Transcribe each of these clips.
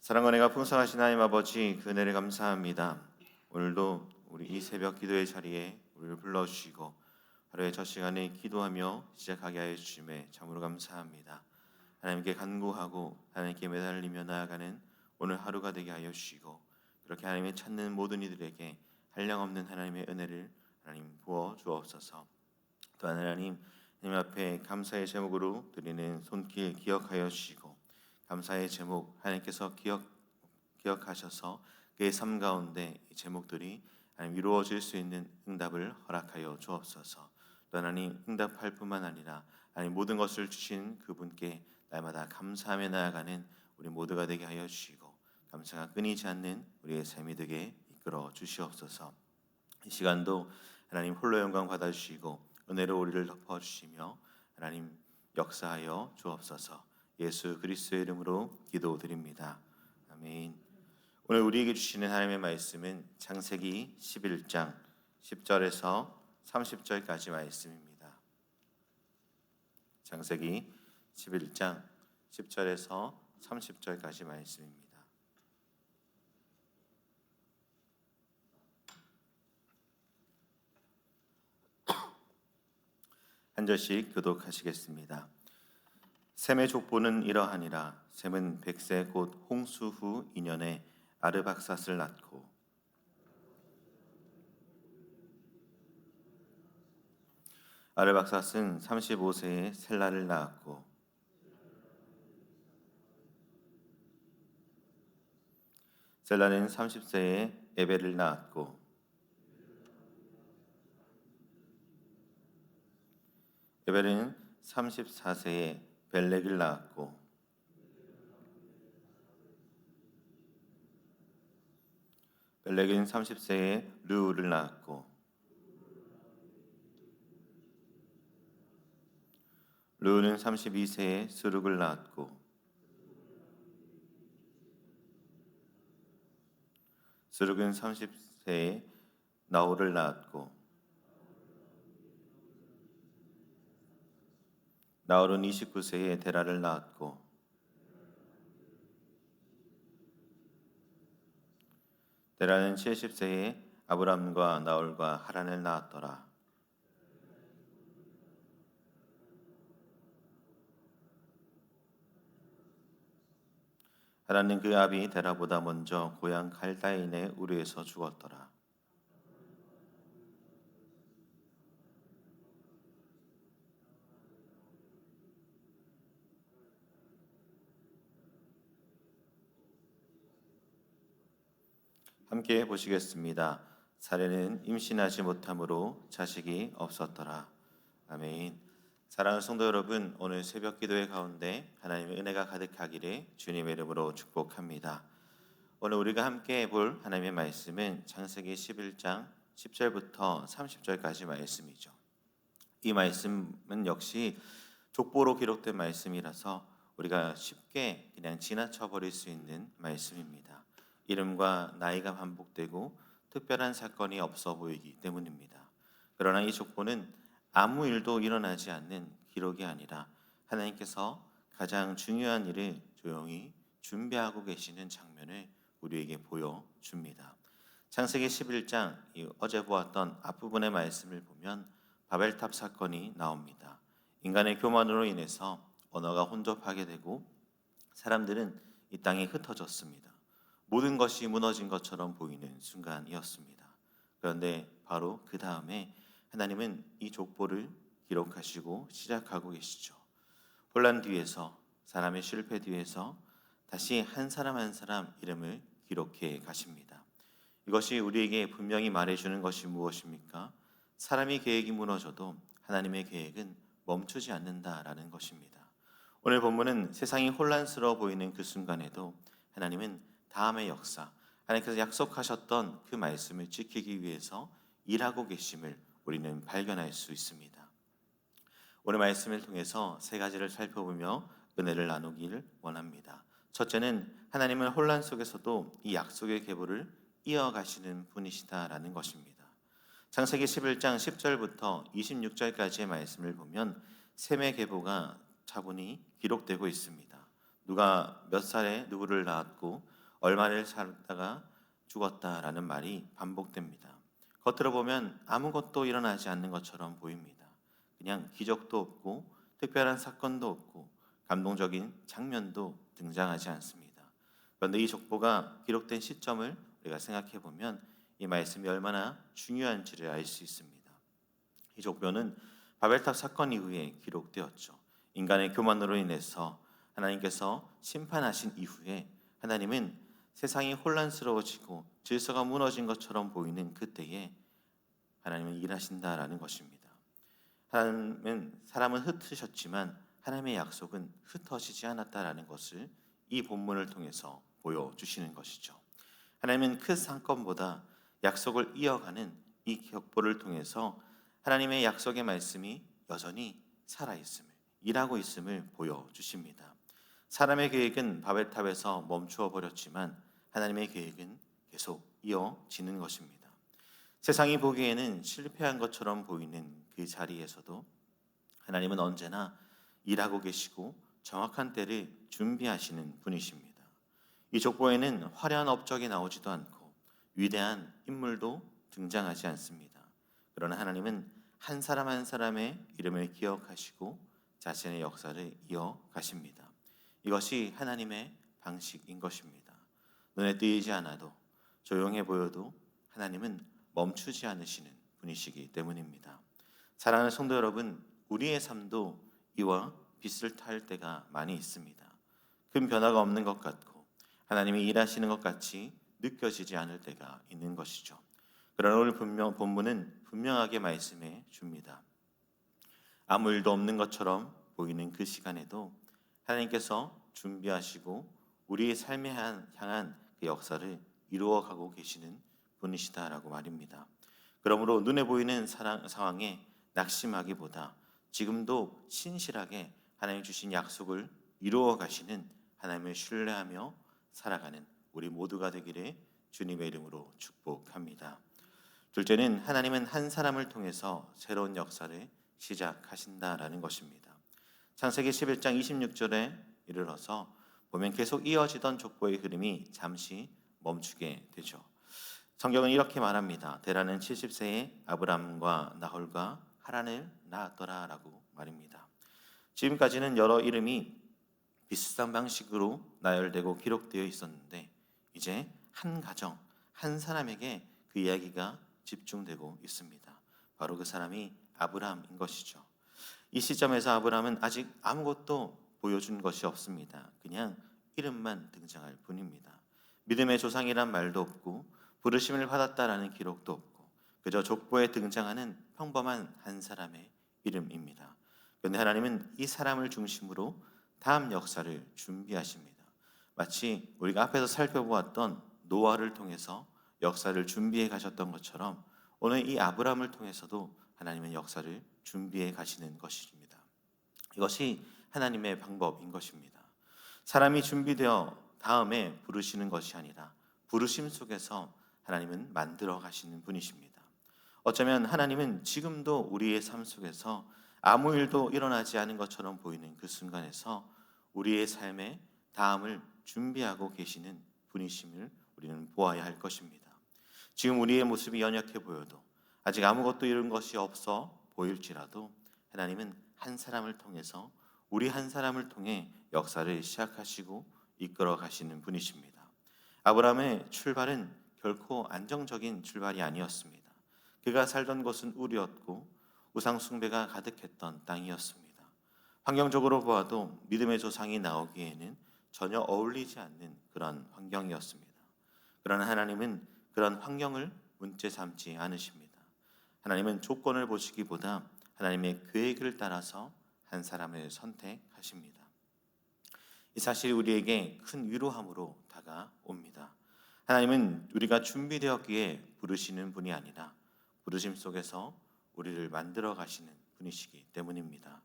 사랑과 은혜가 풍성하신 하나님 아버지, 그 은혜를 감사합니다. 오늘도 우리 이 새벽 기도의 자리에 우리를 불러주시고 하루의 첫 시간에 기도하며 시작하게 하여 주심에 참으로 감사합니다. 하나님께 간구하고 하나님께 매달리며 나아가는 오늘 하루가 되게 하여 주시고, 그렇게 하나님의 찾는 모든 이들에게 한량없는 하나님의 은혜를 하나님 부어 주옵소서. 또한 하나님 앞에 감사의 제목으로 드리는 손길 기억하여 주시고, 감사의 제목 하나님께서 기억하셔서 그의 삶 가운데 이 제목들이 하나님 이루어질 수 있는 응답을 허락하여 주옵소서. 또 하나님 응답할 뿐만 아니라 하나님 모든 것을 주신 그분께 날마다 감사하며 나아가는 우리 모두가 되게 하여 주시고, 감사가 끊이지 않는 우리의 삶이 되게 이끌어 주시옵소서. 이 시간도 하나님 홀로 영광 받아주시고 은혜로 우리를 덮어주시며 하나님 역사하여 주옵소서. 예수 그리스도의 이름으로 기도드립니다. 아멘. 오늘 우리에게 주시는 하나님의 말씀은 창세기 11장 10절에서 30절까지 말씀입니다. 창세기 11장 10절에서 30절까지 말씀입니다. 한 절씩 교독하시겠습니다. 셈의 족보는 이러하니라. 셈은 100세 곧 홍수 후 2년에 아르박삿을 낳고, 아르박삿은 35세에 셀라를 낳았고, 셀라는 30세에 에벨을 낳았고, 에벨은 34세에 벨렉을 낳았고, 벨렉은 30세에 르우를 낳았고, 르우는 32세에 스룩을 낳았고, 스룩은 30세에 나홀을 낳았고, 나홀은 29세에 데라를 낳았고, 데라는 70세에 아브람과 나홀과 하란을 낳았더라. 하란은 그 아비 데라보다 먼저 고향 갈다인의 우르에서 죽었더라. 함께 보시겠습니다. 사례는 임신하지 못함으로 자식이 없었더라. 아멘. 사랑하는 성도 여러분, 오늘 새벽 기도회 가운데 하나님의 은혜가 가득하기를 주님의 이름으로 축복합니다. 오늘 우리가 함께 볼 하나님의 말씀은 창세기 11장 10절부터 30절까지 말씀이죠. 이 말씀은 역시 족보로 기록된 말씀이라서 우리가 쉽게 그냥 지나쳐 버릴 수 있는 말씀입니다. 이름과 나이가 반복되고 특별한 사건이 없어 보이기 때문입니다. 그러나 이 족보는 아무 일도 일어나지 않는 기록이 아니라 하나님께서 가장 중요한 일을 조용히 준비하고 계시는 장면을 우리에게 보여줍니다. 창세기 11장 어제 보았던 앞부분의 말씀을 보면 바벨탑 사건이 나옵니다. 인간의 교만으로 인해서 언어가 혼잡하게 되고 사람들은 이 땅에 흩어졌습니다. 모든 것이 무너진 것처럼 보이는 순간이었습니다. 그런데 바로 그 다음에 하나님은 이 족보를 기록하시고 시작하고 계시죠. 혼란 뒤에서, 사람의 실패 뒤에서 다시 한 사람 한 사람 이름을 기록해 가십니다. 이것이 우리에게 분명히 말해주는 것이 무엇입니까? 사람의 계획이 무너져도 하나님의 계획은 멈추지 않는다라는 것입니다. 오늘 본문은 세상이 혼란스러워 보이는 그 순간에도 하나님은 다음의 역사, 하나님께서 약속하셨던 그 말씀을 지키기 위해서 일하고 계심을 우리는 발견할 수 있습니다. 오늘 말씀을 통해서 세 가지를 살펴보며 은혜를 나누기를 원합니다. 첫째는 하나님은 혼란 속에서도 이 약속의 계보를 이어가시는 분이시다라는 것입니다. 창세기 11장 10절부터 26절까지의 말씀을 보면 셈의 계보가 차분히 기록되고 있습니다. 누가 몇 살에 누구를 낳았고 얼마를 살다가 죽었다라는 말이 반복됩니다. 겉으로 보면 아무것도 일어나지 않는 것처럼 보입니다. 그냥 기적도 없고 특별한 사건도 없고 감동적인 장면도 등장하지 않습니다. 그런데 이 족보가 기록된 시점을 우리가 생각해 보면 이 말씀이 얼마나 중요한지를 알 수 있습니다. 이 족보는 바벨탑 사건 이후에 기록되었죠. 인간의 교만으로 인해서 하나님께서 심판하신 이후에 하나님은 세상이 혼란스러워지고 질서가 무너진 것처럼 보이는 그때에 하나님은 일하신다라는 것입니다. 하나님은 사람은 흩으셨지만 하나님의 약속은 흩어지지 않았다라는 것을 이 본문을 통해서 보여주시는 것이죠. 하나님은 그 사건보다 약속을 이어가는 이 격보를 통해서 하나님의 약속의 말씀이 여전히 살아있음을, 일하고 있음을 보여주십니다. 사람의 계획은 바벨탑에서 멈추어 버렸지만 하나님의 계획은 계속 이어지는 것입니다. 세상이 보기에는 실패한 것처럼 보이는 그 자리에서도 하나님은 언제나 일하고 계시고 정확한 때를 준비하시는 분이십니다. 이 족보에는 화려한 업적이 나오지도 않고 위대한 인물도 등장하지 않습니다. 그러나 하나님은 한 사람 한 사람의 이름을 기억하시고 자신의 역사를 이어가십니다. 이것이 하나님의 방식인 것입니다. 눈에 띄지 않아도 조용해 보여도 하나님은 멈추지 않으시는 분이시기 때문입니다. 사랑하는 성도 여러분, 우리의 삶도 이와 비슷할 때가 많이 있습니다. 큰 변화가 없는 것 같고 하나님이 일하시는 것 같이 느껴지지 않을 때가 있는 것이죠. 그러나 오늘 본문은 분명하게 말씀해 줍니다. 아무 일도 없는 것처럼 보이는 그 시간에도 하나님께서 준비하시고 우리의 삶에 향한 그 역사를 이루어가고 계시는 분이시다라고 말입니다. 그러므로 눈에 보이는 상황에 낙심하기보다 지금도 신실하게 하나님 주신 약속을 이루어 가시는 하나님을 신뢰하며 살아가는 우리 모두가 되기를 주님의 이름으로 축복합니다. 둘째는 하나님은 한 사람을 통해서 새로운 역사를 시작하신다라는 것입니다. 창세기 11장 26절에 이르러서 보면 계속 이어지던 족보의 흐름이 잠시 멈추게 되죠. 성경은 이렇게 말합니다. 데라는 70세에 아브람과 나홀과 하란을 낳았더라라고 말입니다. 지금까지는 여러 이름이 비슷한 방식으로 나열되고 기록되어 있었는데 이제 한 가정, 한 사람에게 그 이야기가 집중되고 있습니다. 바로 그 사람이 아브람인 것이죠. 이 시점에서 아브람은 아직 아무것도 보여준 것이 없습니다. 그냥 이름만 등장할 뿐입니다. 믿음의 조상이란 말도 없고 부르심을 받았다라는 기록도 없고 그저 족보에 등장하는 평범한 한 사람의 이름입니다. 그런데 하나님은 이 사람을 중심으로 다음 역사를 준비하십니다. 마치 우리가 앞에서 살펴보았던 노아를 통해서 역사를 준비해 가셨던 것처럼 오늘 이 아브람을 통해서도 하나님은 역사를 준비해 가시는 것입니다. 이것이 하나님의 방법인 것입니다. 사람이 준비되어 다음에 부르시는 것이 아니라 부르심 속에서 하나님은 만들어 가시는 분이십니다. 어쩌면 하나님은 지금도 우리의 삶 속에서 아무 일도 일어나지 않은 것처럼 보이는 그 순간에서 우리의 삶의 다음을 준비하고 계시는 분이심을 우리는 보아야 할 것입니다. 지금 우리의 모습이 연약해 보여도 아직 아무것도 이룬 것이 없어 보일지라도 하나님은 한 사람을 통해서 우리 한 사람을 통해 역사를 시작하시고 이끌어 가시는 분이십니다. 아브라함의 출발은 결코 안정적인 출발이 아니었습니다. 그가 살던 곳은 우리였고 우상 숭배가 가득했던 땅이었습니다. 환경적으로 보아도 믿음의 조상이 나오기에는 전혀 어울리지 않는 그런 환경이었습니다. 그러나 하나님은 그런 환경을 문제 삼지 않으십니다. 하나님은 조건을 보시기보다 하나님의 계획을 따라서 한 사람을 선택하십니다. 이 사실이 우리에게 큰 위로함으로 다가옵니다. 하나님은 우리가 준비되었기에 부르시는 분이 아니라 부르심 속에서 우리를 만들어 가시는 분이시기 때문입니다.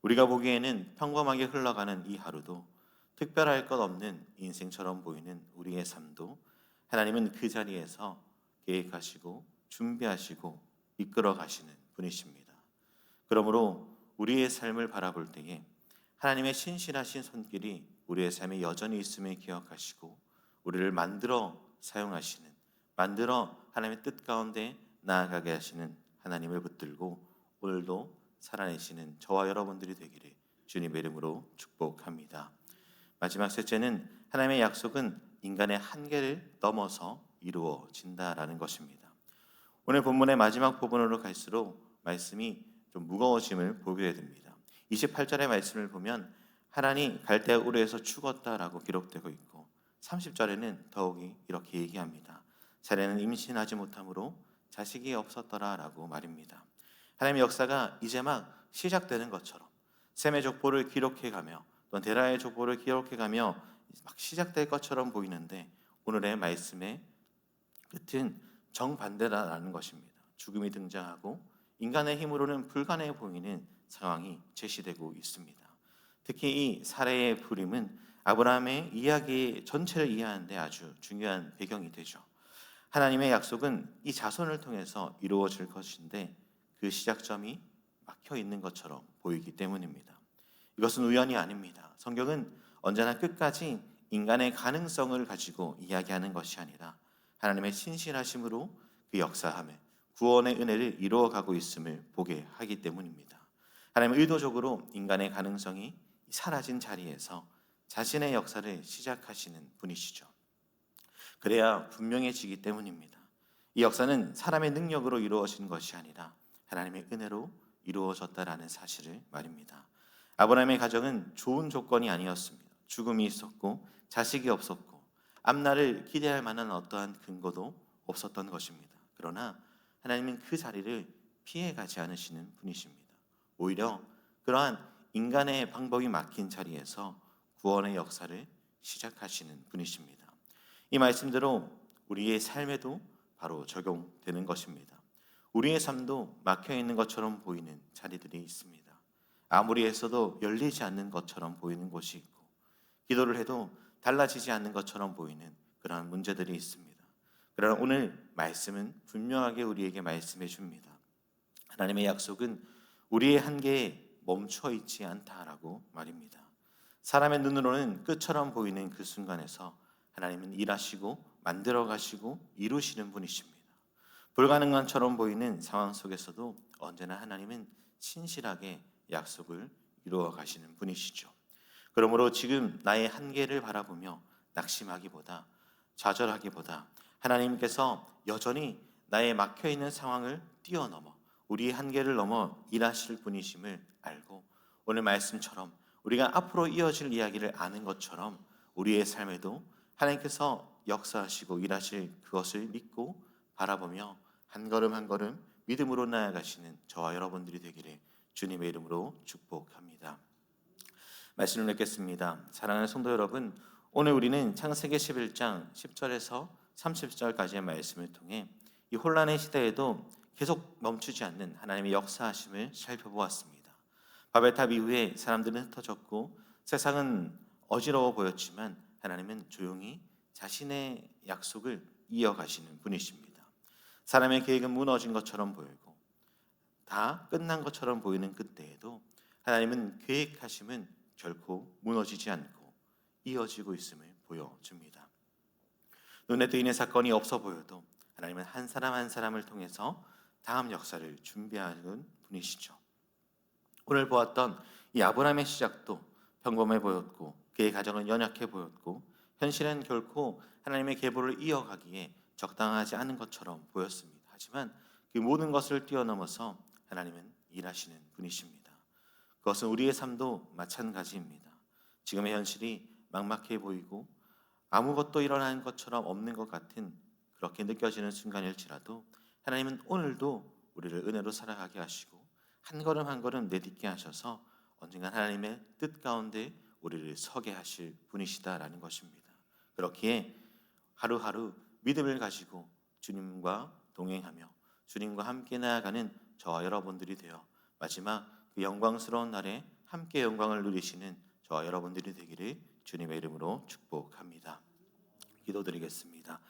우리가 보기에는 평범하게 흘러가는 이 하루도 특별할 것 없는 인생처럼 보이는 우리의 삶도 하나님은 그 자리에서 계획하시고 준비하시고 이끌어 가시는 분이십니다. 그러므로 우리의 삶을 바라볼 때에 하나님의 신실하신 손길이 우리의 삶에 여전히 있음을 기억하시고 우리를 만들어 사용하시는, 만들어 하나님의 뜻 가운데 나아가게 하시는 하나님을 붙들고 오늘도 살아내시는 저와 여러분들이 되기를 주님의 이름으로 축복합니다. 마지막 셋째는 하나님의 약속은 인간의 한계를 넘어서 이루어진다라는 것입니다. 오늘 본문의 마지막 부분으로 갈수록 말씀이 좀 무거워짐을 보게 됩니다. 28절의 말씀을 보면 하나님 갈대아 우르에서 죽었다라고 기록되고 있고 30절에는 더욱이 이렇게 얘기합니다. 사례는 임신하지 못함으로 자식이 없었더라라고 말입니다. 하나님의 역사가 이제 막 시작되는 것처럼 셈의 족보를 기록해가며 또 데라의 족보를 기록해가며 막 시작될 것처럼 보이는데 오늘의 말씀의 끝은 정반대라는 것입니다. 죽음이 등장하고 인간의 힘으로는 불가능해 보이는 상황이 제시되고 있습니다. 특히 이 사례의 부림은 아브라함의 이야기 전체를 이해하는 데 아주 중요한 배경이 되죠. 하나님의 약속은 이 자손을 통해서 이루어질 것인데 그 시작점이 막혀 있는 것처럼 보이기 때문입니다. 이것은 우연이 아닙니다. 성경은 언제나 끝까지 인간의 가능성을 가지고 이야기하는 것이 아니라 하나님의 신실하심으로 그 역사함을 구원의 은혜를 이루어가고 있음을 보게 하기 때문입니다. 하나님은 의도적으로 인간의 가능성이 사라진 자리에서 자신의 역사를 시작하시는 분이시죠. 그래야 분명해지기 때문입니다. 이 역사는 사람의 능력으로 이루어진 것이 아니라 하나님의 은혜로 이루어졌다라는 사실을 말입니다. 아브라함의 가정은 좋은 조건이 아니었습니다. 죽음이 있었고 자식이 없었고 앞날을 기대할 만한 어떠한 근거도 없었던 것입니다. 그러나 하나님은 그 자리를 피해가지 않으시는 분이십니다. 오히려 그러한 인간의 방법이 막힌 자리에서 구원의 역사를 시작하시는 분이십니다. 이 말씀대로 우리의 삶에도 바로 적용되는 것입니다. 우리의 삶도 막혀있는 것처럼 보이는 자리들이 있습니다. 아무리 애써도 열리지 않는 것처럼 보이는 곳이 있고 기도를 해도 달라지지 않는 것처럼 보이는 그런 문제들이 있습니다. 그러나 오늘 말씀은 분명하게 우리에게 말씀해 줍니다. 하나님의 약속은 우리의 한계에 멈춰 있지 않다라고 말입니다. 사람의 눈으로는 끝처럼 보이는 그 순간에서 하나님은 일하시고 만들어 가시고 이루시는 분이십니다. 불가능한처럼 보이는 상황 속에서도 언제나 하나님은 신실하게 약속을 이루어 가시는 분이시죠. 그러므로 지금 나의 한계를 바라보며 낙심하기보다 좌절하기보다 하나님께서 여전히 나의 막혀있는 상황을 뛰어넘어 우리의 한계를 넘어 일하실 분이심을 알고 오늘 말씀처럼 우리가 앞으로 이어질 이야기를 아는 것처럼 우리의 삶에도 하나님께서 역사하시고 일하실 그것을 믿고 바라보며 한 걸음 한 걸음 믿음으로 나아가시는 저와 여러분들이 되기를 주님의 이름으로 축복합니다. 말씀을 읽겠습니다. 사랑하는 성도 여러분, 오늘 우리는 창세기 11장 10절에서 30절까지의 말씀을 통해 이 혼란의 시대에도 계속 멈추지 않는 하나님의 역사하심을 살펴보았습니다. 바벨탑 이후에 사람들은 흩어졌고 세상은 어지러워 보였지만 하나님은 조용히 자신의 약속을 이어가시는 분이십니다. 사람의 계획은 무너진 것처럼 보이고 다 끝난 것처럼 보이는 그때에도 하나님은 계획하심은 결코 무너지지 않고 이어지고 있음을 보여줍니다. 눈에 띄는 사건이 없어 보여도 하나님은 한 사람 한 사람을 통해서 다음 역사를 준비하는 분이시죠. 오늘 보았던 이 아브라함의 시작도 평범해 보였고 그의 가정은 연약해 보였고 현실은 결코 하나님의 계보를 이어가기에 적당하지 않은 것처럼 보였습니다. 하지만 그 모든 것을 뛰어넘어서 하나님은 일하시는 분이십니다. 그것은 우리의 삶도 마찬가지입니다. 지금의 현실이 막막해 보이고 아무것도 일어나는 것처럼 없는 것 같은 그렇게 느껴지는 순간일지라도 하나님은 오늘도 우리를 은혜로 살아가게 하시고 한 걸음 한 걸음 내딛게 하셔서 언젠가 하나님의 뜻 가운데 우리를 서게 하실 분이시다라는 것입니다. 그렇기에 하루하루 믿음을 가지고 주님과 동행하며 주님과 함께 나아가는 저와 여러분들이 되어 마지막 그 영광스러운 날에 함께 영광을 누리시는 저와 여러분들이 되기를 주님의 이름으로 축복합니다. 기도드리겠습니다.